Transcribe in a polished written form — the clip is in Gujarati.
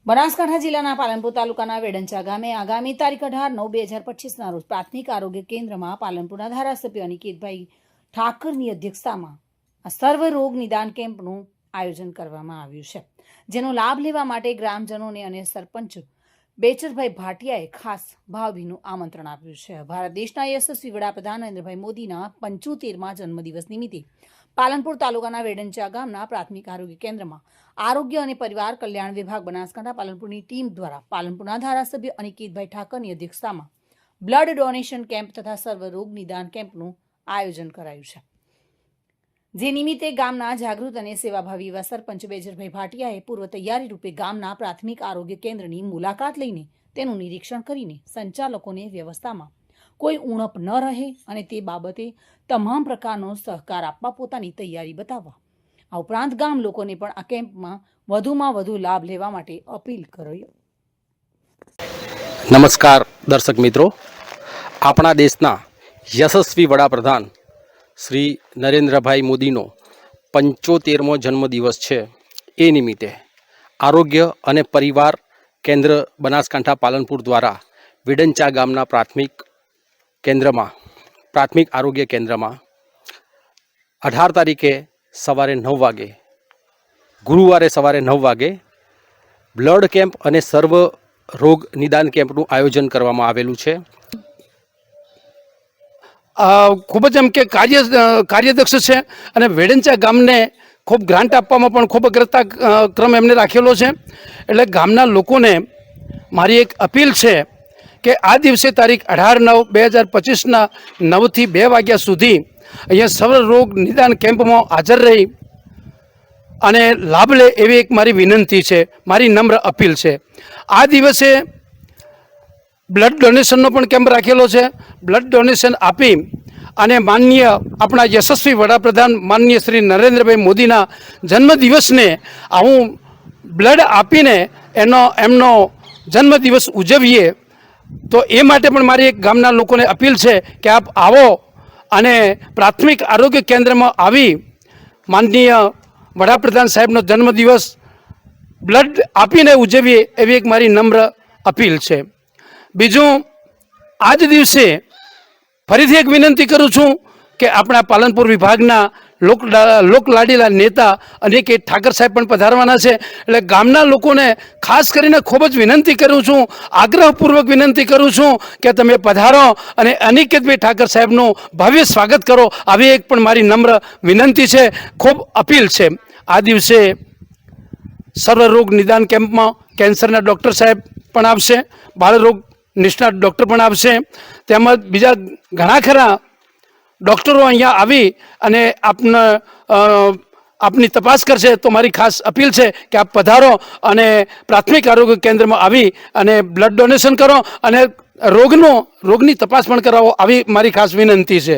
બનાસકાંઠા જિલ્લાના પાલનપુર તાલુકાના વેડંચા ગામે આગામી તારીખ 18/9/2025 રોજ પ્રાથમિક આરોગ્ય કેન્દ્રમાં પાલનપુરના ધારાસભ્ય અનિકેતભાઈ ઠાકરની અધ્યક્ષતામાં આ સર્વ રોગ નિદાન કેમ્પનું આયોજન કરવામાં આવ્યું છે, જેનો લાભ લેવા માટે ગ્રામજનોને અને સરપંચ બેચરભાઈ ભાટિયાએ ખાસ ભાવભીનું આમંત્રણ આપ્યું છે। ભારત દેશના યશસ્વી વડાપ્રધાન નરેન્દ્રભાઈ મોદીના 75મા જન્મદિવસ નિમિત્તે પાલનપુર તાલુકાના વેડંચા ગામના પ્રાથમિક આરોગ્ય કેન્દ્રમાં આરોગ્ય અને પરિવાર કલ્યાણ વિભાગ બનાસકાંઠા પાલનપુરની ટીમ દ્વારા પાલનપુરના ધારાસભ્ય અનિકેતભાઈ ઠાકરની અધ્યક્ષતામાં બ્લડ ડોનેશન કેમ્પ તથા સર્વ રોગ નિદાન કેમ્પનું આયોજન કરાયું છે, જે નિમિત્તે ગામના જાગૃત અને સેવાભાવી એવા સરપંચ બેજરભાઈ ભાટિયાએ પૂર્વ તૈયારી રૂપે ગામના પ્રાથમિક આરોગ્ય કેન્દ્રની મુલાકાત લઈને તેનું નિરીક્ષણ કરીને સંચાલકોને વ્યવસ્થામાં કોઈ ઉણપ ન રહે અને તે બાબતે તમામ પ્રકારનો સહકાર આપવા પોતાની તૈયારી બતાવવા, આ ઉપરાંત ગામ લોકોને પણ આ કેમ્પમાં વધુમાં વધુ લાભ લેવા માટે અપીલ કરી। નમસ્કાર દર્શક મિત્રો, આપણા દેશના યશસ્વી વડાપ્રધાન શ્રી નરેન્દ્રભાઈ મોદીનો 75મો જન્મદિવસ છે। એ નિમિત્તે આરોગ્ય અને પરિવાર કેન્દ્ર બનાસકાંઠા પાલનપુર દ્વારા વેડંચા ગામના પ્રાથમિક આરોગ્ય કેન્દ્રમાં 18 તારીખે સવારે 9 વાગે, ગુરુવારે સવારે 9 વાગે બ્લડ કેમ્પ અને સર્વ રોગ નિદાન કેમ્પનું આયોજન કરવામાં આવેલું છે। ખૂબ જ એમ કે કાર્યદક્ષ છે અને વેડંચા ગામને ખૂબ ગ્રાન્ટ આપવામાં પણ ખૂબ અગ્રતા ક્રમ એમને રાખેલો છે। એટલે ગામના લોકોને મારી એક અપીલ છે કે આ દિવસે તારીખ 18/9/2025ના 9 થી 2 વાગ્યા સુધી અહીંયા સર્વ રોગ નિદાન કેમ્પમાં હાજર રહી અને લાભ લે એવી એક મારી વિનંતી છે, મારી નમ્ર અપીલ છે। આ દિવસે બ્લડ ડોનેશનનો પણ કેમ્પ રાખેલો છે। બ્લડ ડોનેશન આપી અને માનનીય આપણા યશસ્વી વડાપ્રધાન માનનીય શ્રી નરેન્દ્રભાઈ મોદીના જન્મદિવસને હું બ્લડ આપીને એમનો જન્મદિવસ ઉજવીએ। તો એ માટે પણ મારી એક ગામના લોકોને અપીલ છે કે આપ આવો અને પ્રાથમિક આરોગ્ય કેન્દ્રમાં આવી માનનીય વડાપ્રધાન સાહેબનો જન્મદિવસ બ્લડ આપીને ઉજવીએ એવી એક મારી નમ્ર અપીલ છે। બીજું, આજ દિવસે ફરીથી એક વિનંતી કરું છું કે આપણા પાલનપુર વિભાગના લોકલાડીલા નેતા અનિકેત ઠાકર સાહેબ પણ પધારવાના છે। એટલે ગામના લોકોને ખાસ કરીને ખૂબ જ વિનંતી કરું છું, આગ્રહપૂર્વક વિનંતી કરું છું કે તમે પધારો અને અનિકેતભાઈ ઠાકર સાહેબનું ભવ્ય સ્વાગત કરો, આવી એક પણ મારી નમ્ર વિનંતી છે, ખૂબ અપીલ છે। આ દિવસે સર્વરોગ નિદાન કેમ્પમાં કેન્સરના ડૉક્ટર સાહેબ પણ આવશે, બાળરોગ નિષ્ણાત ડૉક્ટર પણ આવશે, તેમજ બીજા ઘણા ખરા ડૉક્ટરો અહીંયા આવી અને આપની તપાસ કરશે। તો મારી ખાસ અપીલ છે કે આપ પધારો અને પ્રાથમિક આરોગ્ય કેન્દ્રમાં આવી અને બ્લડ ડોનેશન કરો અને રોગની તપાસ પણ કરાવો, આવી મારી ખાસ વિનંતી છે।